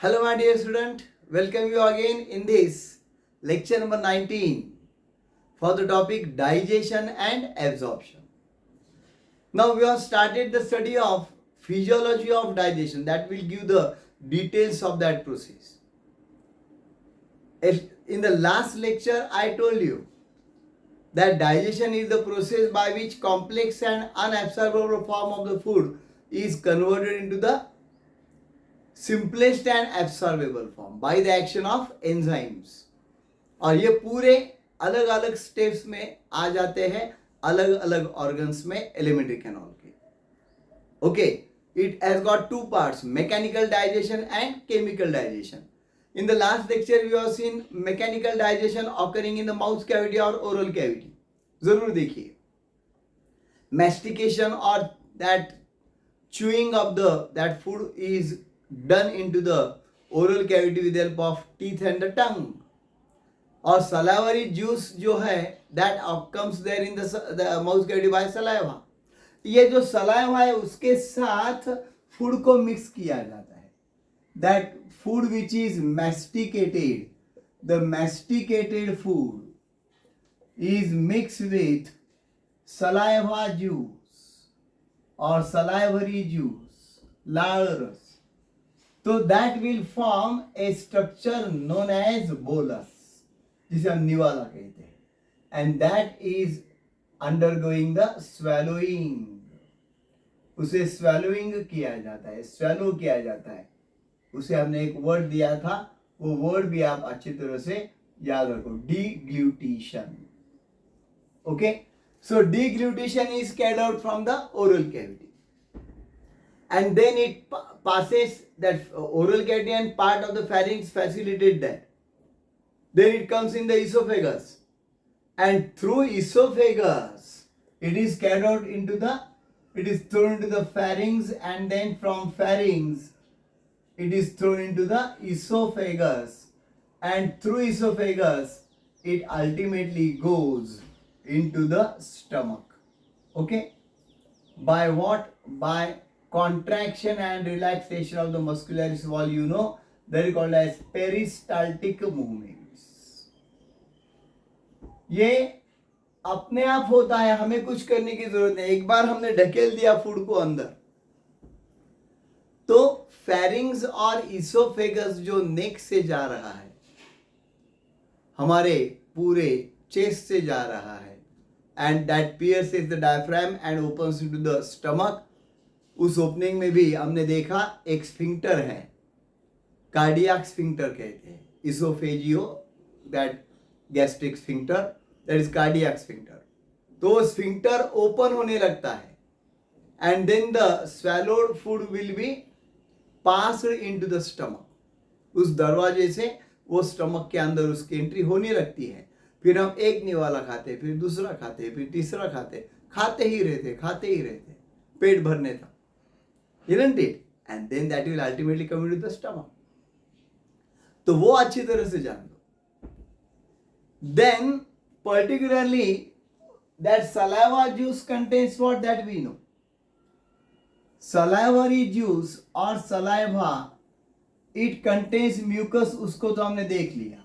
Hello my dear student, welcome you again in this lecture number 19 for the topic digestion and absorption. Now we have started the study of physiology of digestion, that will give the details of that process. In the last lecture I told you that digestion is the process by which complex and unabsorbable form of the food is converted into the simplest and absorbable form by the action of enzymes. और ये पूरे अलग अलग steps में आ जाते हैं अलग अलग ऑर्गन्स में एलिमेंट्री कैनाल के. Okay, it has got two parts, mechanical digestion and chemical digestion. In the last lecture we have seen mechanical digestion occurring in the mouth cavity और ओरल कैविटी. जरूर देखिए. मैस्टिकेशन और that chewing of that food is done into the oral cavity with the help of teeth and the tongue. और salivary juice जो है that comes there in the mouth cavity by saliva. ये जो saliva है उसके साथ food को mix किया जाता है. That food which is masticated, the masticated food is mixed with saliva juice और salivary juice, लाल रस. तो that will form a structure known as bolus, जिसे हम निवाला कहते हैं, and that is undergoing the swallowing. उसे swallowing किया जाता है, swallow किया जाता है. उसे हमने एक वर्ड दिया था, वो वर्ड भी आप अच्छी तरह से याद रखो, deglutition. Okay, so deglutition is carried out from the oral cavity, and then it passes that oral cavity and part of the pharynx facilitate that. Then it comes in the esophagus, and through esophagus it is carried out into the, it is thrown into the pharynx, and then from pharynx it is thrown into the esophagus, and through esophagus it ultimately goes into the stomach. Okay, by what? By contraction and relaxation of the muscularis wall, you know, that is called as peristaltic movements. ये अपने आप होता है, हमें कुछ करने की जरूरत नहीं. एक बार हमने ढकेल दिया फूड को अंदर, तो फेरिंग्स और इसोफेगस जो नेक से जा रहा है, हमारे पूरे चेस्ट से जा रहा है, and that pierces the diaphragm and opens into the stomach. उस ओपनिंग में भी हमने देखा एक स्फिंक्टर है, कार्डियक स्फिंक्टर कहते हैं, oesophago, that gastric sphincter, that is cardiac sphincter. तो स्फिंक्टर ओपन होने लगता है, and then the swallowed food will be passed into the stomach. उस दरवाजे से वो स्टमक के अंदर उसकी एंट्री होने लगती है. फिर हम एक निवाला खाते, फिर दूसरा खाते, फिर तीसरा खाते, खाते ही रहते पेट भरने तक. Isn't it? And then that will ultimately come into the stomach. तो वो अच्छी तरह से जान लो. Then particularly that saliva juice contains what, that we know. Salivary juice और saliva, it contains mucus, उसको तो हमने देख लिया.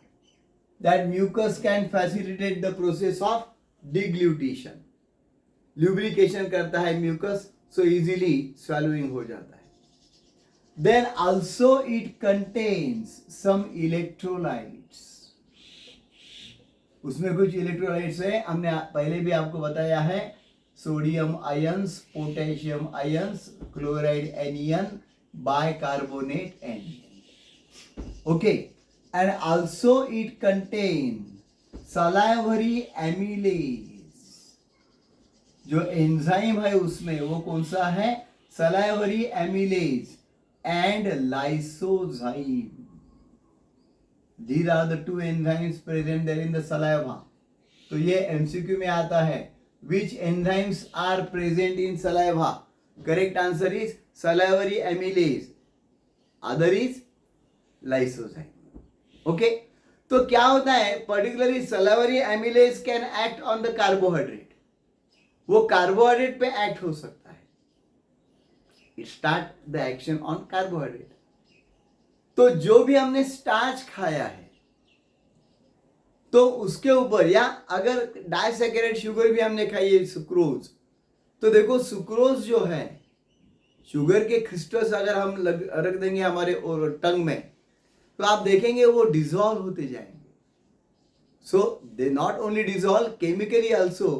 That mucus can facilitate the process of deglutition. Lubrication करता है mucus, so easily swallowing हो जाता है. Then also it contains some electrolytes. उसमें कुछ इलेक्ट्रोलाइट्स है, हमने पहले भी आपको बताया है, sodium ions, potassium ions, chloride anion, bicarbonate anion. Okay, and also it contains salivary amylase. जो एंजाइम है उसमें वो कौन सा है? salivary amylase and lysozyme. These are the two enzymes present there in the saliva. तो ये MCQ में आता है, which enzymes are present in saliva? Correct answer is salivary amylase. Other is lysozyme. Okay, तो क्या होता है, particularly salivary amylase can act on the carbohydrate. वो कार्बोहाइड्रेट पे एक्ट हो सकता है. It start the action on carbohydrate. तो जो भी हमने स्टार्च खाया है तो उसके ऊपर, या अगर डाइसैकेराइड शुगर भी हमने खाई है, सुक्रोज, तो देखो सुक्रोज जो है, शुगर के क्रिस्टल्स अगर हम रख देंगे हमारे टंग में, तो आप देखेंगे वो डिसॉल्व होते जाएंगे. So they not only dissolve, chemically also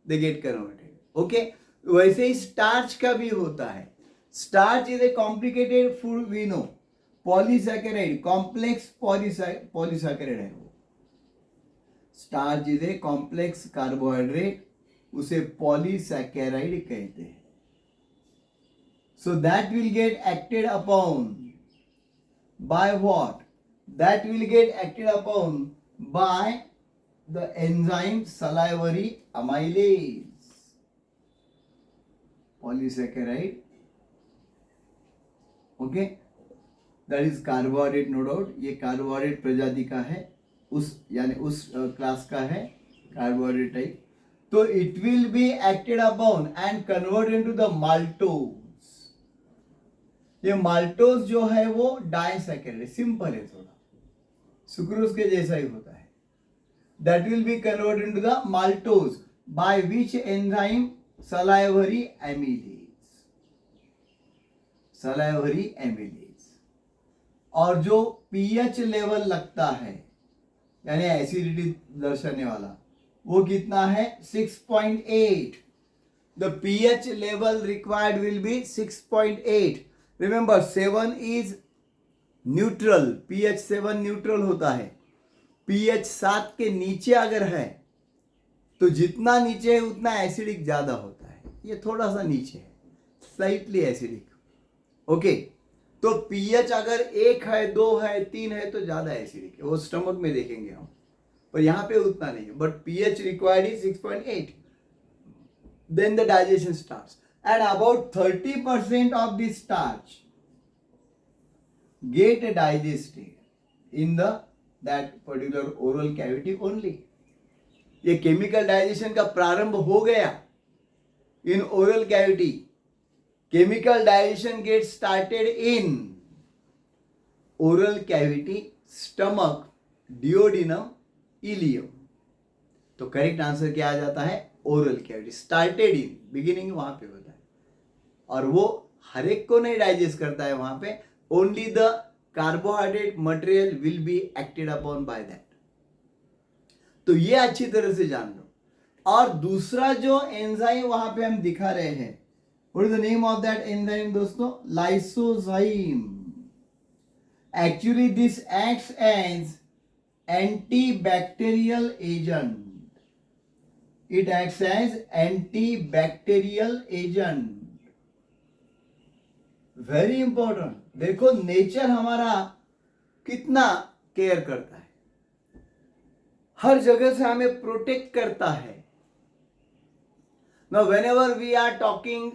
they get converted. Okay, वैसे ही स्टार्च का भी होता है. Starch is a complicated food, we know. Polysaccharide, complex polysaccharide है वो. Starch is a complex carbohydrate, उसे पॉलीसैकेराइड कहते हैं. So that will get acted upon by what? That will get acted upon by the enzyme salivary amylase. Polysaccharide, okay, that is carbohydrate, no doubt. ये carbohydrate प्रजाति का है, उस यानी उस क्लास का है कार्बोहाइड्रेट टाइप. तो it will be acted upon and convert into the maltose. ये माल्टोज जो है वो डाइसैकेराइड, सिंपल है थोड़ा, सुक्रोज के जैसा ही होता है. That will be convert into the maltose by which enzyme? salivary amylase. salivary amylase. और जो पीएच लेवल लगता है, यानी एसिडिटी दर्शाने वाला, वो कितना है? 6.8. The pH level required will be 6.8. Remember 7 is neutral. pH 7 neutral होता है. pH 7 के नीचे अगर है तो जितना नीचे है उतना एसिडिक ज्यादा होता है. ये थोड़ा सा नीचे है, स्लाइटली एसिडिक. ओके, तो pH अगर 1 है, 2 है, 3 है तो ज्यादा एसिडिक है. वो स्टमक में देखेंगे हम, पर यहाँ पे उतना नहीं है. But pH required is 6.8. Then the digestion starts, and about 30% of the starch get digested in the that particular oral cavity only. ये केमिकल डाइजेशन का प्रारंभ हो गया in oral cavity. Chemical digestion get started in oral cavity, stomach, duodenum, ileum. तो correct answer क्या आ जाता है? Oral cavity. Started in, beginning वहां पे होता है, और वो हर एक को नहीं डाइजेस्ट करता है वहां पे. Only the carbohydrate material will be acted upon by that. तो ये अच्छी तरह से जान लो. और दूसरा जो एंजाइम वहां पे हम दिखा रहे हैं, what is the name of that enzyme दोस्तों? Lysozyme. Actually this acts as antibacterial agent. It acts as antibacterial agent. Very important. देखो नेचर हमारा कितना केयर करता है, हर जगह से हमें प्रोटेक्ट करता है. Now whenever we are talking,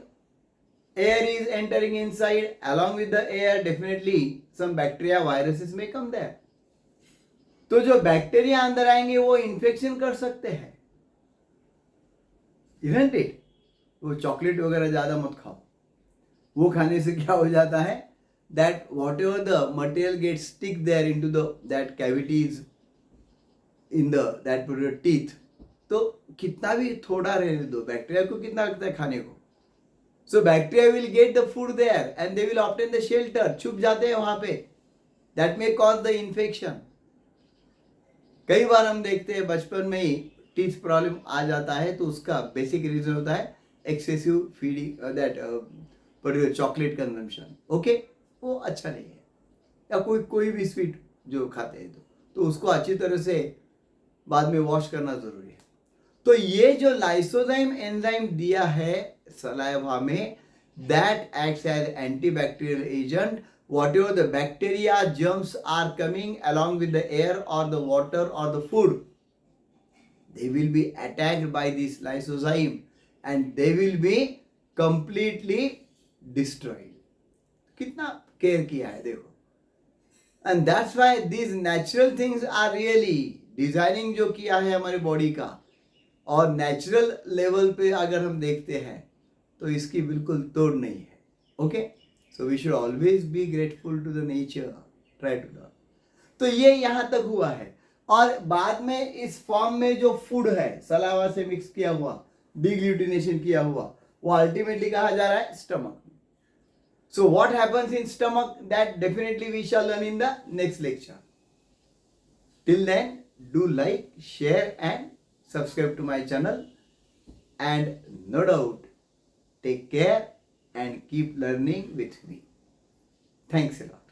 air is entering inside. Along with the air, definitely some bacteria, viruses may come there. तो जो बैक्टीरिया अंदर आएंगे वो इन्फेक्शन कर सकते हैं. Isn't it? वो चॉकलेट वगैरह ज्यादा मत खाओ. वो खाने से क्या हो जाता है? That whatever the material get stick there into the that cavities in the that particular teeth. तो कितना भी थोड़ा रहने दो, बैक्टीरिया को कितना लगता है खाने को. So bacteria will get the food there and they will obtain the shelter. छुप जाते हैं वहां पे. That may cause the infection. कई बार हम देखते हैं बचपन में ही टीथ प्रॉब्लम आ जाता है, तो उसका बेसिक रीजन होता है excessive feeding, that particular chocolate consumption. Okay, वो अच्छा नहीं है. या कोई भी स्वीट जो खाते हैं तो उसको अच्छी तरह से बाद में वॉश करना जरूरी है. तो ये जो लाइसोजाइम एंजाइम दिया है सलाइवा में, that acts as antibacterial agent. Whatever the bacteria, germs are coming along with the air or the water or the food, they will be attacked by this lysozyme and they will be completely destroyed. कितना care किया है देखो. And that's why these natural things are really designing जो किया है हमारे body का, और नेचुरल लेवल पे अगर हम देखते हैं तो इसकी बिल्कुल तोड़ नहीं है. Okay, so we should always be grateful to the nature. Try to learn. तो ये यहाँ तक हुआ है, और बाद में इस फॉर्म में जो फूड है सलावा से मिक्स किया हुआ, डिग्लूटिनेशन किया हुआ, वो अल्टीमेटली कहा जा रहा है stomach. So what happens in stomach, that definitely we shall learn in the next lecture. Till then, do like, share and subscribe to my channel, and no doubt take care and keep learning with me. Thanks a lot.